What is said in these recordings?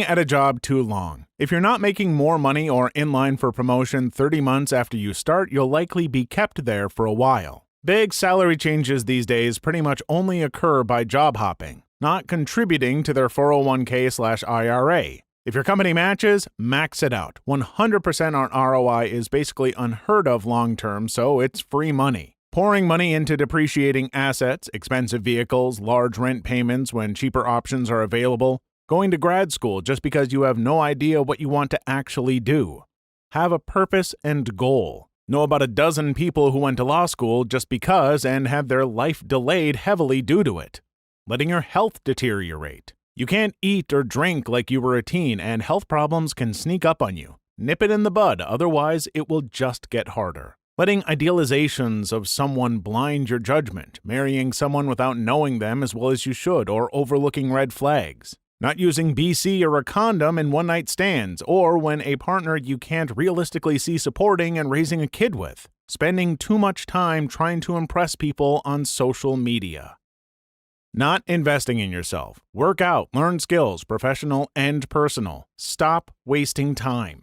At a job too long. If you're not making more money or in line for promotion 30 months after you start, you'll likely be kept there for a while. Big salary changes these days pretty much only occur by job hopping, not contributing to their 401k/IRA. If your company matches, max it out. 100% on ROI is basically unheard of long term, so it's free money. Pouring money into depreciating assets, expensive vehicles, large rent payments when cheaper options are available, going to grad school just because you have no idea what you want to actually do. Have a purpose and goal. Know about a dozen people who went to law school just because and had their life delayed heavily due to it. Letting your health deteriorate. You can't eat or drink like you were a teen, and health problems can sneak up on you. Nip it in the bud, otherwise it will just get harder. Letting idealizations of someone blind your judgment, marrying someone without knowing them as well as you should, or overlooking red flags. Not using BC or a condom in one-night stands, or when a partner you can't realistically see supporting and raising a kid with. Spending too much time trying to impress people on social media. Not investing in yourself. Work out, learn skills, professional and personal. Stop wasting time.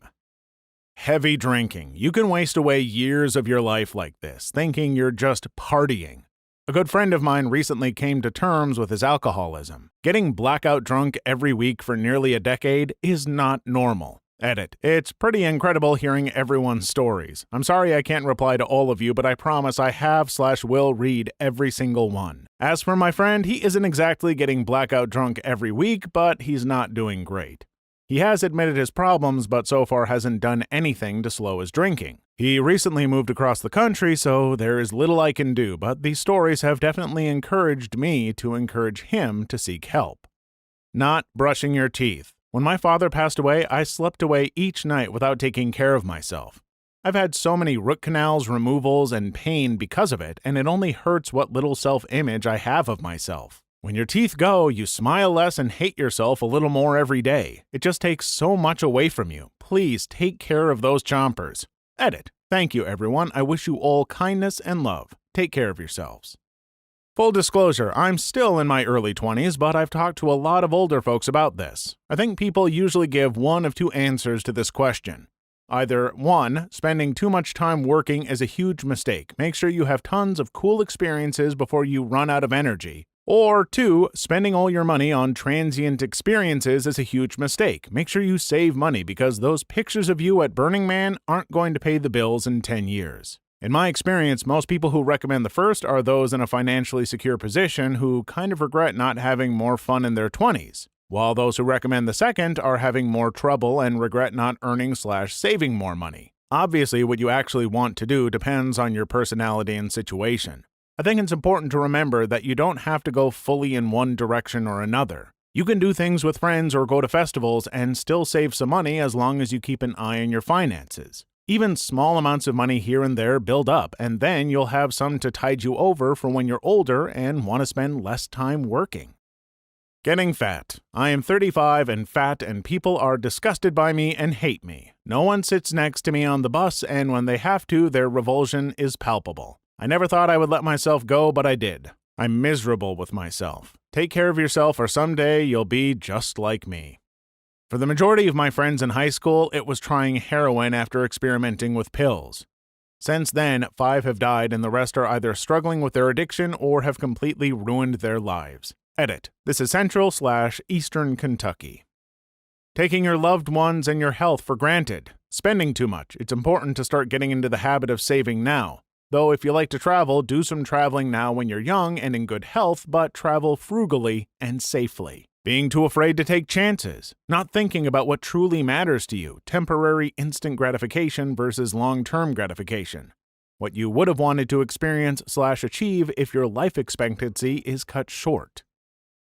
Heavy drinking. You can waste away years of your life like this, thinking you're just partying. A good friend of mine recently came to terms with his alcoholism. Getting blackout drunk every week for nearly a decade is not normal. Edit. It's pretty incredible hearing everyone's stories. I'm sorry I can't reply to all of you, but I promise I have/will read every single one. As for my friend, he isn't exactly getting blackout drunk every week, but he's not doing great. He has admitted his problems, but so far hasn't done anything to slow his drinking. He recently moved across the country, so there is little I can do, but these stories have definitely encouraged me to encourage him to seek help. Not brushing your teeth. When my father passed away, I slept away each night without taking care of myself. I've had so many root canals, removals, and pain because of it, and it only hurts what little self-image I have of myself. When your teeth go, you smile less and hate yourself a little more every day. It just takes so much away from you. Please take care of those chompers. Edit. Thank you, everyone. I wish you all kindness and love. Take care of yourselves. Full disclosure, I'm still in my early 20s, but I've talked to a lot of older folks about this. I think people usually give one of two answers to this question. Either 1, spending too much time working is a huge mistake. Make sure you have tons of cool experiences before you run out of energy. Or 2, spending all your money on transient experiences is a huge mistake. Make sure you save money because those pictures of you at Burning Man aren't going to pay the bills in 10 years. In my experience, most people who recommend the first are those in a financially secure position who kind of regret not having more fun in their 20s, while those who recommend the second are having more trouble and regret not earning/saving more money. Obviously, what you actually want to do depends on your personality and situation. I think it's important to remember that you don't have to go fully in one direction or another. You can do things with friends or go to festivals and still save some money as long as you keep an eye on your finances. Even small amounts of money here and there build up, and then you'll have some to tide you over for when you're older and want to spend less time working. Getting fat. I am 35 and fat, and people are disgusted by me and hate me. No one sits next to me on the bus, and when they have to, their revulsion is palpable. I never thought I would let myself go, but I did. I'm miserable with myself. Take care of yourself, or someday you'll be just like me. For the majority of my friends in high school, it was trying heroin after experimenting with pills. Since then, 5 have died, and the rest are either struggling with their addiction or have completely ruined their lives. Edit. This is Central/Eastern Kentucky. Taking your loved ones and your health for granted. Spending too much. It's important to start getting into the habit of saving now. Though if you like to travel, do some traveling now when you're young and in good health, but travel frugally and safely. Being too afraid to take chances. Not thinking about what truly matters to you. Temporary instant gratification versus long-term gratification. What you would have wanted to experience/achieve if your life expectancy is cut short.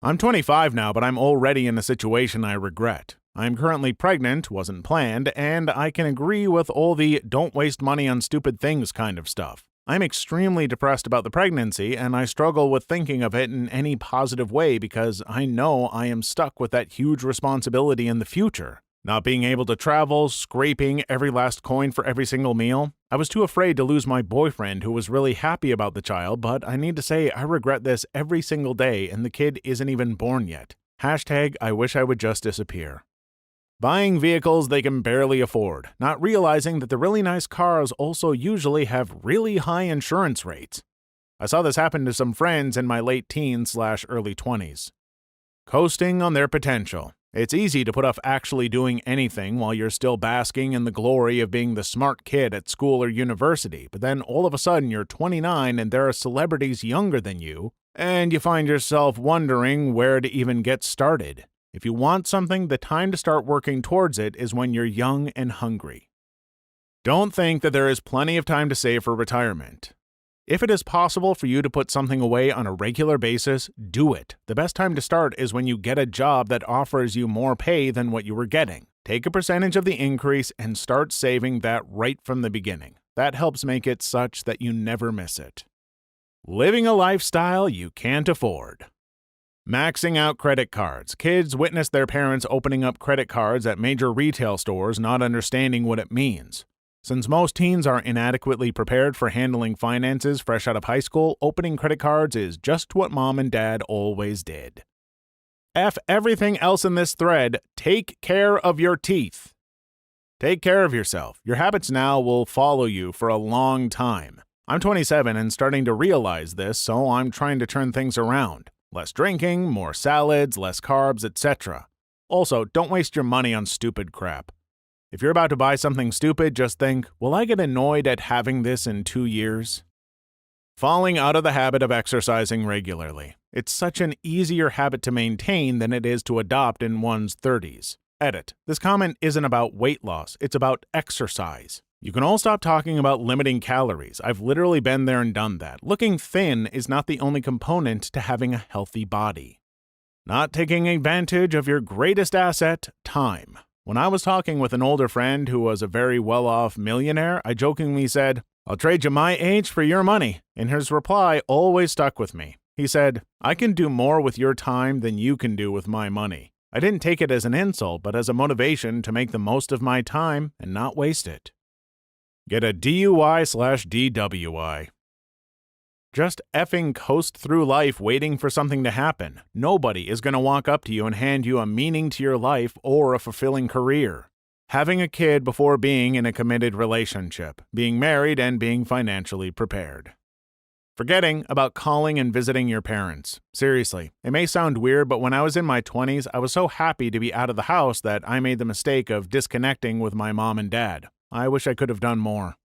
I'm 25 now, but I'm already in a situation I regret. I'm currently pregnant, wasn't planned, and I can agree with all the don't waste money on stupid things kind of stuff. I'm extremely depressed about the pregnancy, and I struggle with thinking of it in any positive way because I know I am stuck with that huge responsibility in the future. Not being able to travel, scraping every last coin for every single meal. I was too afraid to lose my boyfriend who was really happy about the child, but I need to say I regret this every single day and the kid isn't even born yet. #I wish I would just disappear. Buying vehicles they can barely afford, not realizing that the really nice cars also usually have really high insurance rates. I saw this happen to some friends in my late teens/early 20s. Coasting on their potential. It's easy to put off actually doing anything while you're still basking in the glory of being the smart kid at school or university, but then all of a sudden you're 29 and there are celebrities younger than you, and you find yourself wondering where to even get started. If you want something, the time to start working towards it is when you're young and hungry. Don't think that there is plenty of time to save for retirement. If it is possible for you to put something away on a regular basis, do it. The best time to start is when you get a job that offers you more pay than what you were getting. Take a percentage of the increase and start saving that right from the beginning. That helps make it such that you never miss it. Living a lifestyle you can't afford. Maxing out credit cards. Kids witness their parents opening up credit cards at major retail stores, not understanding what it means. Since most teens are inadequately prepared for handling finances fresh out of high school, opening credit cards is just what mom and dad always did. F everything else in this thread, take care of your teeth. Take care of yourself. Your habits now will follow you for a long time. I'm 27 and starting to realize this, so I'm trying to turn things around. Less drinking, more salads, less carbs, etc. Also, don't waste your money on stupid crap. If you're about to buy something stupid, just think, will I get annoyed at having this in 2 years? Falling out of the habit of exercising regularly. It's such an easier habit to maintain than it is to adopt in one's 30s. Edit. This comment isn't about weight loss, it's about exercise. You can all stop talking about limiting calories. I've literally been there and done that. Looking thin is not the only component to having a healthy body. Not taking advantage of your greatest asset, time. When I was talking with an older friend who was a very well-off millionaire, I jokingly said, "I'll trade you my age for your money." And his reply always stuck with me. He said, "I can do more with your time than you can do with my money." I didn't take it as an insult, but as a motivation to make the most of my time and not waste it. Get a DUI/DWI. Just effing coast through life waiting for something to happen. Nobody is going to walk up to you and hand you a meaning to your life or a fulfilling career. Having a kid before being in a committed relationship, being married, and being financially prepared. Forgetting about calling and visiting your parents. Seriously, it may sound weird, but when I was in my 20s, I was so happy to be out of the house that I made the mistake of disconnecting with my mom and dad. I wish I could have done more.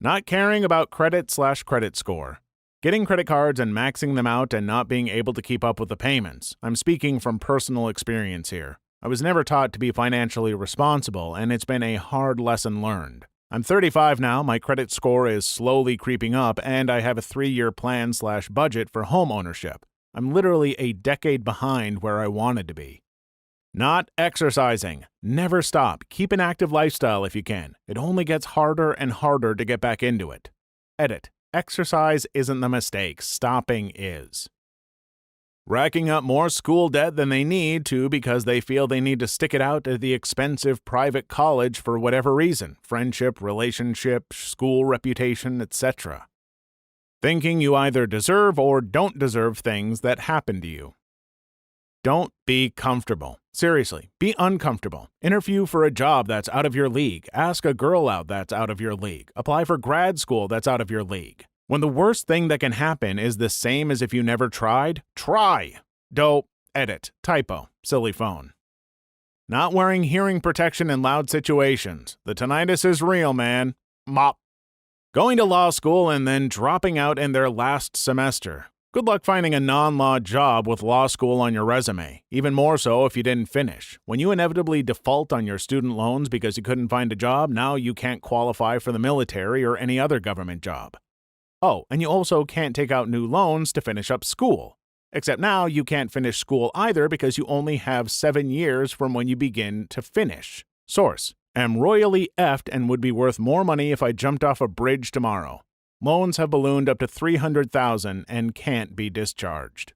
Not caring about credit/credit score. Getting credit cards and maxing them out and not being able to keep up with the payments. I'm speaking from personal experience here. I was never taught to be financially responsible, and it's been a hard lesson learned. I'm 35 now, my credit score is slowly creeping up, and I have a 3-year plan/budget for home ownership. I'm literally a decade behind where I wanted to be. Not exercising. Never stop. Keep an active lifestyle if you can. It only gets harder and harder to get back into it. Edit. Exercise isn't the mistake. Stopping is. Racking up more school debt than they need to because they feel they need to stick it out at the expensive private college for whatever reason. Friendship, relationship, school reputation, etc. Thinking you either deserve or don't deserve things that happen to you. Don't be comfortable. Seriously, be uncomfortable. Interview for a job that's out of your league. Ask a girl out that's out of your league. Apply for grad school that's out of your league. When the worst thing that can happen is the same as if you never tried, try. Edit. Typo. Silly phone. Not wearing hearing protection in loud situations. The tinnitus is real, man. Mop. Going to law school and then dropping out in their last semester. Good luck finding a non-law job with law school on your resume, even more so if you didn't finish. When you inevitably default on your student loans because you couldn't find a job, now you can't qualify for the military or any other government job. Oh, and you also can't take out new loans to finish up school. Except now you can't finish school either because you only have 7 years from when you begin to finish. Source: am royally effed and would be worth more money if I jumped off a bridge tomorrow. Loans have ballooned up to $300,000 and can't be discharged.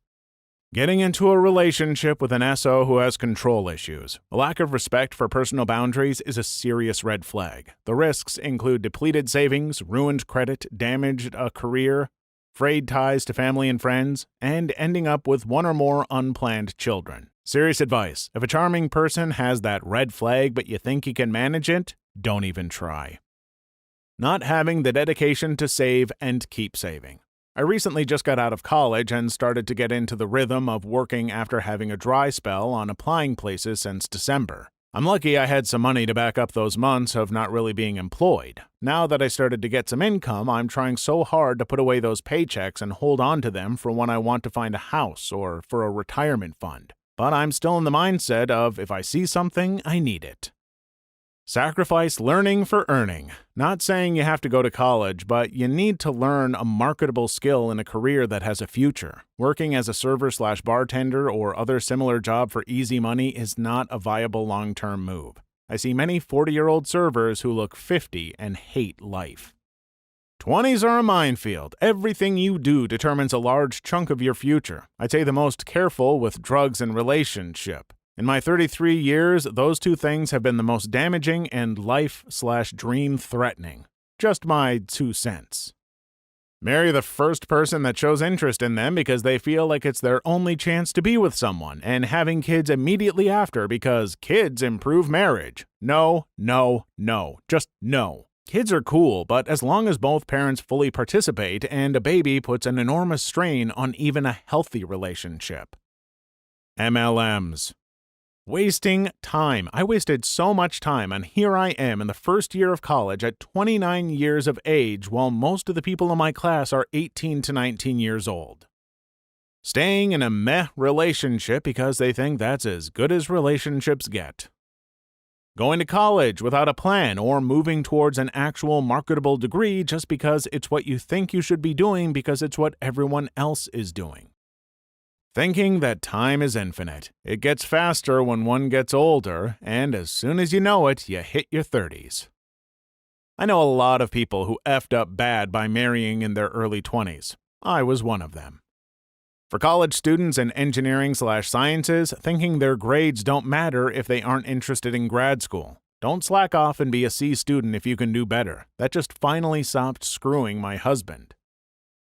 Getting into a relationship with an SO who has control issues. A lack of respect for personal boundaries is a serious red flag. The risks include depleted savings, ruined credit, damaged a career. frayed ties to family and friends, and ending up with one or more unplanned children. Serious advice: if a charming person has that red flag but you think you can manage it, don't even try. Not having the dedication to save and keep saving. I recently just got out of college and started to get into the rhythm of working after having a dry spell on applying places since December. I'm lucky I had some money to back up those months of not really being employed. Now that I started to get some income, I'm trying so hard to put away those paychecks and hold on to them for when I want to find a house or for a retirement fund. But I'm still in the mindset of if I see something, I need it. Sacrifice learning for earning. Not saying you have to go to college, but you need to learn a marketable skill in a career that has a future. Working as a server/bartender or other similar job for easy money is not a viable long-term move. I see many 40-year-old servers who look 50 and hate life. 20s are a minefield. Everything you do determines a large chunk of your future. I'd say the most careful with drugs and relationship. In my 33 years, those two things have been the most damaging and life/dream threatening. Just my 2 cents. Marry the first person that shows interest in them because they feel like it's their only chance to be with someone, and having kids immediately after because kids improve marriage. No, no, no. Just no. Kids are cool, but as long as both parents fully participate and a baby puts an enormous strain on even a healthy relationship. MLMs. Wasting time. I wasted so much time, and here I am in the first year of college at 29 years of age, while most of the people in my class are 18 to 19 years old. Staying in a meh relationship because they think that's as good as relationships get. Going to college without a plan or moving towards an actual marketable degree just because it's what you think you should be doing because it's what everyone else is doing. Thinking that time is infinite. It gets faster when one gets older, and as soon as you know it, you hit your 30s. I know a lot of people who effed up bad by marrying in their early 20s. I was one of them. For college students in engineering/sciences, thinking their grades don't matter if they aren't interested in grad school. Don't slack off and be a C student if you can do better. That just finally stopped screwing my husband.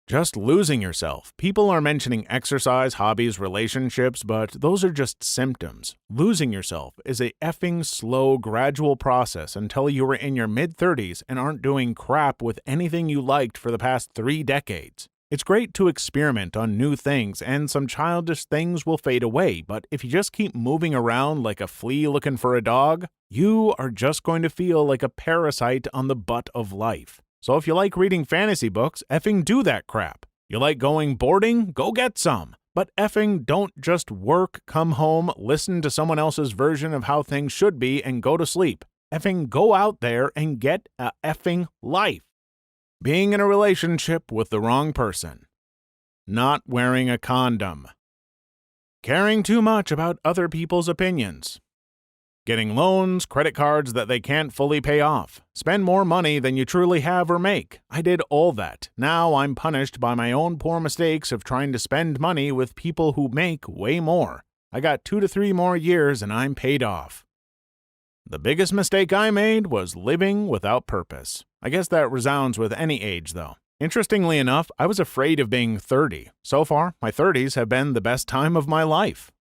Just losing yourself. People are mentioning exercise, hobbies, relationships, but those are just symptoms. Losing yourself is a effing slow, gradual process until you are in your mid-30s and aren't doing crap with anything you liked for the past 3 decades. It's great to experiment on new things, and some childish things will fade away, but if you just keep moving around like a flea looking for a dog, you are just going to feel like a parasite on the butt of life. So if you like reading fantasy books, effing do that crap. You like going boarding? Go get some. But effing don't just work, come home, listen to someone else's version of how things should be, and go to sleep. Effing go out there and get a effing life. Being in a relationship with the wrong person. Not wearing a condom. Caring too much about other people's opinions. Getting loans, credit cards that they can't fully pay off. Spend more money than you truly have or make. I did all that. Now I'm punished by my own poor mistakes of trying to spend money with people who make way more. I got 2 to 3 more years and I'm paid off. The biggest mistake I made was living without purpose. I guess that resounds with any age, though. Interestingly enough, I was afraid of being 30. So far, my 30s have been the best time of my life.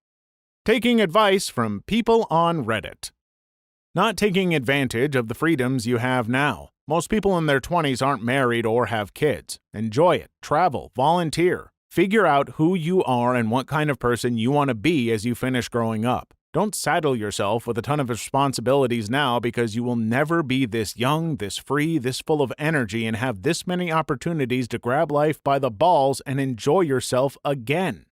Taking advice from people on Reddit. Not taking advantage of the freedoms you have now. Most people in their 20s aren't married or have kids. Enjoy it, travel, volunteer. Figure out who you are and what kind of person you want to be as you finish growing up. Don't saddle yourself with a ton of responsibilities now because you will never be this young, this free, this full of energy and have this many opportunities to grab life by the balls and enjoy yourself again.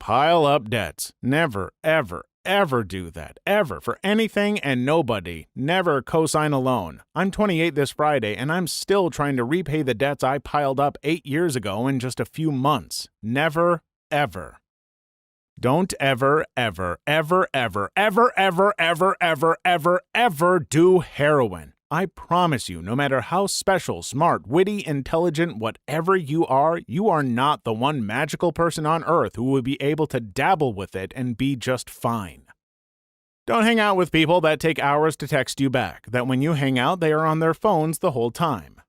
Pile up debts. Never, ever, ever do that. Ever. For anything and nobody. Never co-sign a loan. I'm 28 this Friday, and I'm still trying to repay the debts I piled up 8 years ago in just a few months. Never, ever. Don't ever, ever, ever, ever, ever, ever, ever, ever, ever, ever do heroin. I promise you, no matter how special, smart, witty, intelligent, whatever you are not the one magical person on earth who will be able to dabble with it and be just fine. Don't hang out with people that take hours to text you back, that when you hang out, they are on their phones the whole time.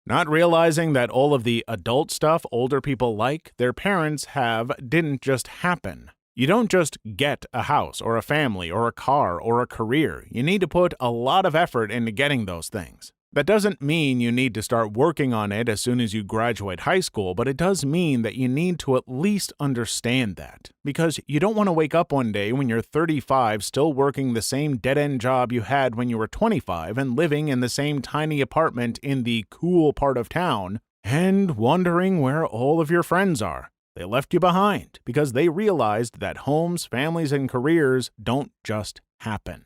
Not realizing that all of the adult stuff older people like, their parents have, didn't just happen. You don't just get a house or a family or a car or a career. You need to put a lot of effort into getting those things. That doesn't mean you need to start working on it as soon as you graduate high school, but it does mean that you need to at least understand that. Because you don't want to wake up one day when you're 35 still working the same dead-end job you had when you were 25 and living in the same tiny apartment in the cool part of town and wondering where all of your friends are. They left you behind because they realized that homes, families, and careers don't just happen.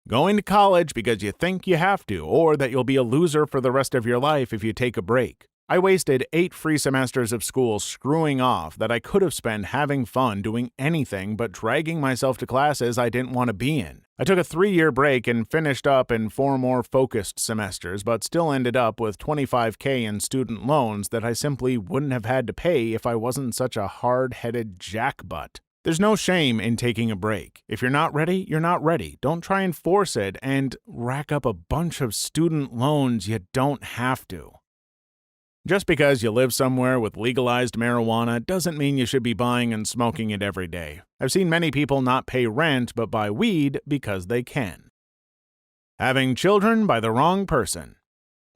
Going to college because you think you have to, or that you'll be a loser for the rest of your life if you take a break. I wasted 8 free semesters of school screwing off that I could have spent having fun doing anything but dragging myself to classes I didn't want to be in. I took a 3-year break and finished up in 4 more focused semesters, but still ended up with $25,000 in student loans that I simply wouldn't have had to pay if I wasn't such a hard-headed jackbutt. There's no shame in taking a break. If you're not ready, you're not ready. Don't try and force it and rack up a bunch of student loans you don't have to. Just because you live somewhere with legalized marijuana doesn't mean you should be buying and smoking it every day. I've seen many people not pay rent but buy weed because they can. Having children by the wrong person.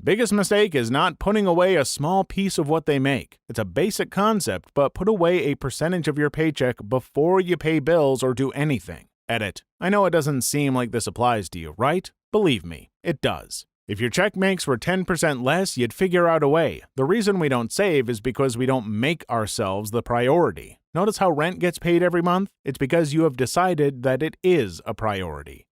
Biggest mistake is not putting away a small piece of what they make. It's a basic concept, but put away a percentage of your paycheck before you pay bills or do anything. Edit. I know it doesn't seem like this applies to you, right? Believe me, it does. If your check makes were 10% less, you'd figure out a way. The reason we don't save is because we don't make ourselves the priority. Notice how rent gets paid every month? It's because you have decided that it is a priority.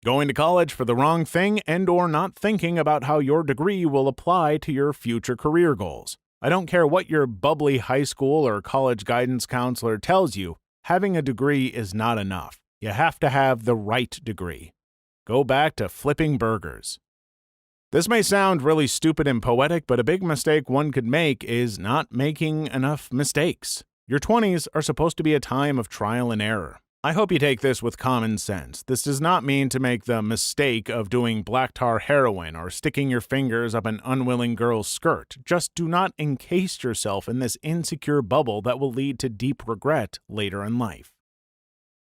Going to college for the wrong thing and/or not thinking about how your degree will apply to your future career goals. I don't care what your bubbly high school or college guidance counselor tells you, having a degree is not enough. You have to have the right degree. Go back to flipping burgers. This may sound really stupid and poetic, but a big mistake one could make is not making enough mistakes. Your 20s are supposed to be a time of trial and error. I hope you take this with common sense. This does not mean to make the mistake of doing black tar heroin or sticking your fingers up an unwilling girl's skirt. Just do not encase yourself in this insecure bubble that will lead to deep regret later in life.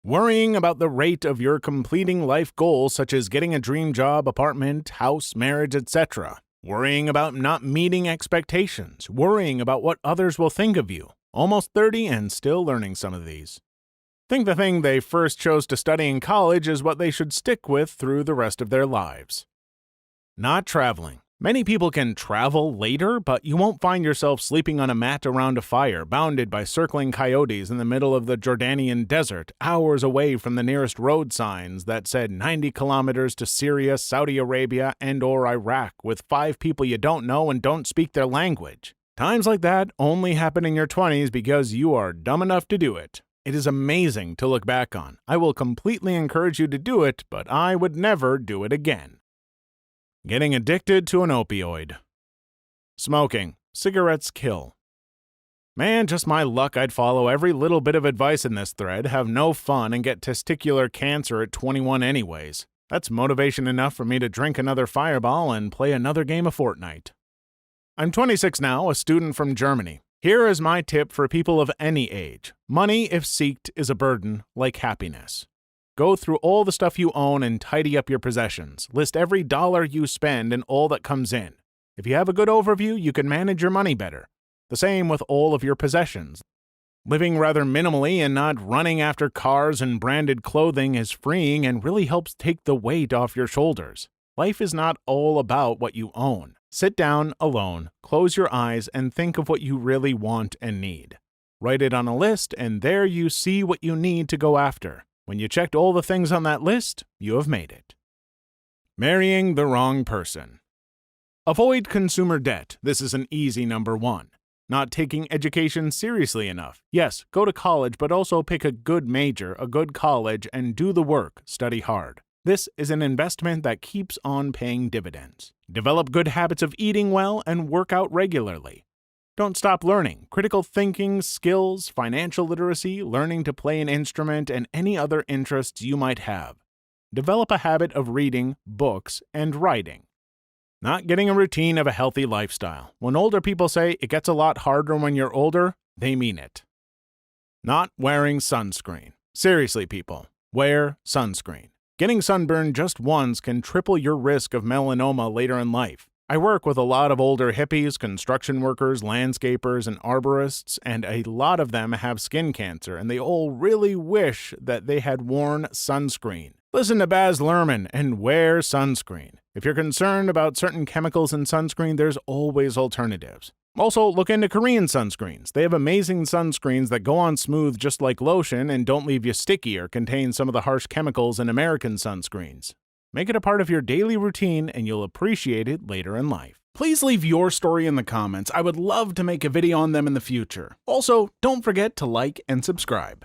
Worrying about the rate of your completing life goals such as getting a dream job, apartment, house, marriage, etc. Worrying about not meeting expectations. Worrying about what others will think of you. Almost 30 and still learning some of these. Think the thing they first chose to study in college is what they should stick with through the rest of their lives. Not traveling. Many people can travel later, but you won't find yourself sleeping on a mat around a fire, bounded by circling coyotes in the middle of the Jordanian desert, hours away from the nearest road signs that said 90 kilometers to Syria, Saudi Arabia, and/or Iraq, with 5 people you don't know and don't speak their language. Times like that only happen in your 20s because you are dumb enough to do it. It is amazing to look back on. I will completely encourage you to do it, but I would never do it again. Getting addicted to an opioid. Smoking. Cigarettes kill. Man, just my luck I'd follow every little bit of advice in this thread, have no fun, and get testicular cancer at 21 anyways. That's motivation enough for me to drink another Fireball and play another game of Fortnite. I'm 26 now, a student from Germany. Here is my tip for people of any age. Money, if seeked, is a burden, like happiness. Go through all the stuff you own and tidy up your possessions. List every dollar you spend and all that comes in. If you have a good overview, you can manage your money better. The same with all of your possessions. Living rather minimally and not running after cars and branded clothing is freeing and really helps take the weight off your shoulders. Life is not all about what you own. Sit down alone, close your eyes, and think of what you really want and need. Write it on a list, and there you see what you need to go after. When you checked all the things on that list, you have made it. Marrying the wrong person. Avoid consumer debt. This is an easy number 1. Not taking education seriously enough. Yes, go to college, but also pick a good major, a good college, and do the work. Study hard. This is an investment that keeps on paying dividends. Develop good habits of eating well and work out regularly. Don't stop learning. Critical thinking, skills, financial literacy, learning to play an instrument, and any other interests you might have. Develop a habit of reading, books, and writing. Not getting a routine of a healthy lifestyle. When older people say it gets a lot harder when you're older, they mean it. Not wearing sunscreen. Seriously, people, wear sunscreen. Getting sunburned just once can triple your risk of melanoma later in life. I work with a lot of older hippies, construction workers, landscapers, and arborists, and a lot of them have skin cancer, and they all really wish that they had worn sunscreen. Listen to Baz Luhrmann and wear sunscreen. If you're concerned about certain chemicals in sunscreen, there's always alternatives. Also, look into Korean sunscreens. They have amazing sunscreens that go on smooth just like lotion and don't leave you sticky or contain some of the harsh chemicals in American sunscreens. Make it a part of your daily routine and you'll appreciate it later in life. Please leave your story in the comments. I would love to make a video on them in the future. Also, don't forget to like and subscribe.